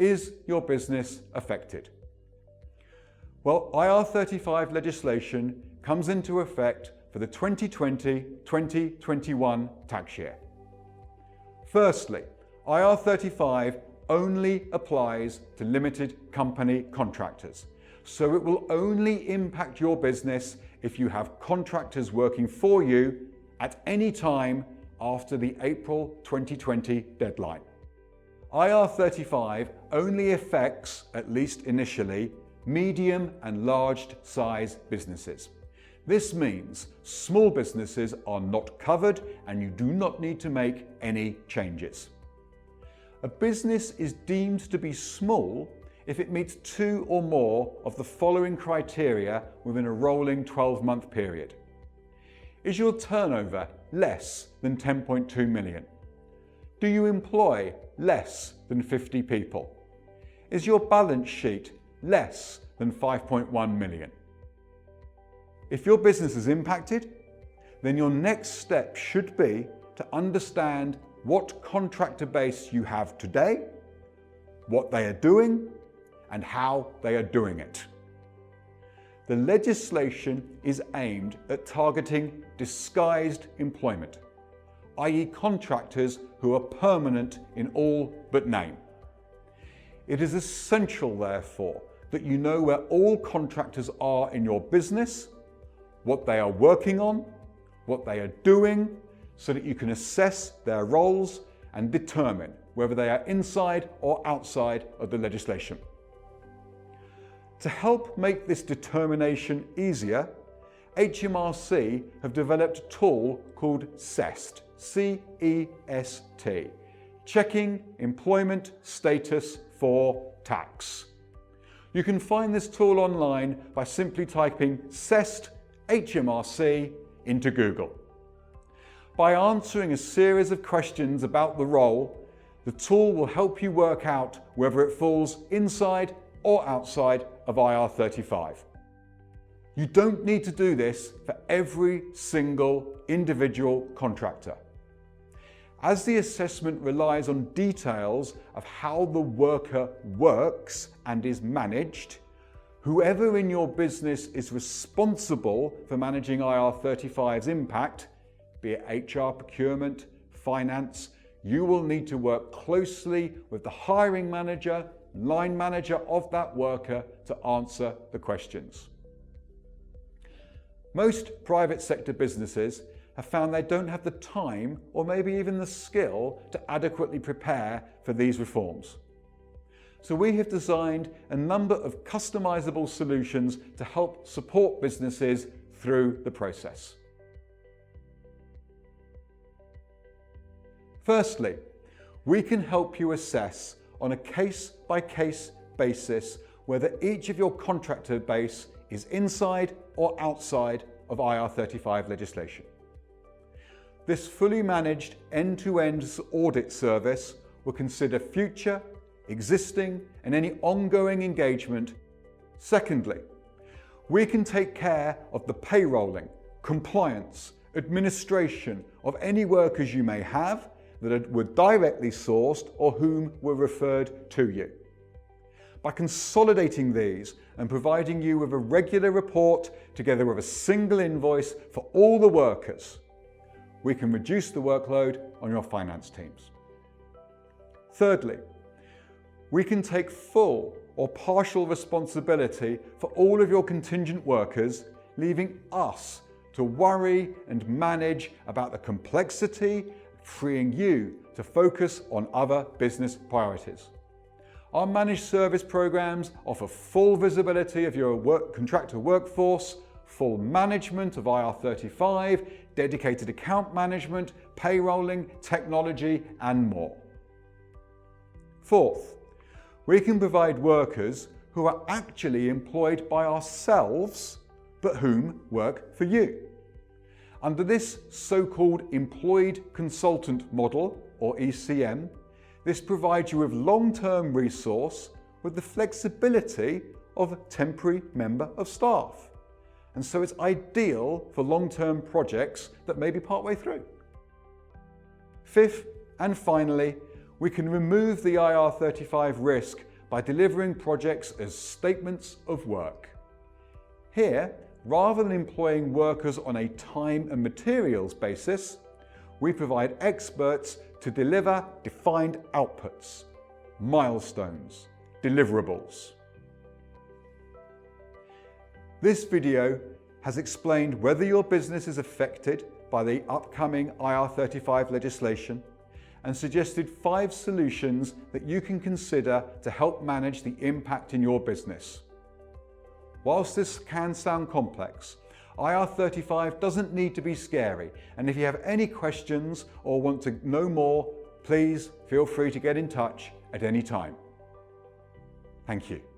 Is your business affected? Well, IR35 legislation comes into effect for the 2020-2021 tax year. Firstly, IR35 only applies to limited company contractors, so it will only impact your business if you have contractors working for you at any time after the April 2020 deadline. IR35 only affects, at least initially, medium and large size businesses. This means small businesses are not covered and you do not need to make any changes. A business is deemed to be small if it meets 2 or more of the following criteria within a rolling 12-month period. Is your turnover less than 10.2 million? Do you employ less than 50 people? Is your balance sheet less than 5.1 million? If your business is impacted, then your next step should be to understand what contractor base you have today, what they are doing, and how they are doing it. The legislation is aimed at targeting disguised employment, i.e. contractors who are permanent in all but name. It is essential, therefore, that you know where all contractors are in your business, what they are working on, what they are doing, so that you can assess their roles and determine whether they are inside or outside of the legislation. To help make this determination easier, HMRC have developed a tool called CEST, C-E-S-T, Checking Employment Status for Tax. You can find this tool online by simply typing CEST HMRC into Google. By answering a series of questions about the role, the tool will help you work out whether it falls inside or outside of IR35. You don't need to do this for every single individual contractor. As the assessment relies on details of how the worker works and is managed, whoever in your business is responsible for managing IR35's impact, be it HR, procurement, finance, you will need to work closely with the hiring manager, line manager of that worker to answer the questions. Most private sector businesses have found they don't have the time or maybe even the skill to adequately prepare for these reforms. So we have designed a number of customizable solutions to help support businesses through the process. Firstly, we can help you assess on a case-by-case basis whether each of your contractor base is inside or outside of IR35 legislation. This fully managed end-to-end audit service will consider future, existing, and any ongoing engagement. Secondly, we can take care of the payrolling, compliance, administration of any workers you may have that were directly sourced or whom were referred to you. By consolidating these and providing you with a regular report together with a single invoice for all the workers, we can reduce the workload on your finance teams. Thirdly, we can take full or partial responsibility for all of your contingent workers, leaving us to worry and manage about the complexity, freeing you to focus on other business priorities. Our managed service programs offer full visibility of your contractor workforce, full management of IR35, dedicated account management, payrolling, technology, and more. Fourth, we can provide workers who are actually employed by ourselves, but whom work for you. Under this so-called employed consultant model, or ECM, this provides you with long-term resource with the flexibility of a temporary member of staff. And so it's ideal for long-term projects that may be partway through. Fifth, and finally, we can remove the IR35 risk by delivering projects as statements of work. Here, rather than employing workers on a time and materials basis, we provide experts to deliver defined outputs, milestones, deliverables. This video has explained whether your business is affected by the upcoming IR35 legislation and suggested 5 solutions that you can consider to help manage the impact in your business. Whilst this can sound complex, IR35 doesn't need to be scary, and if you have any questions or want to know more, please feel free to get in touch at any time. Thank you.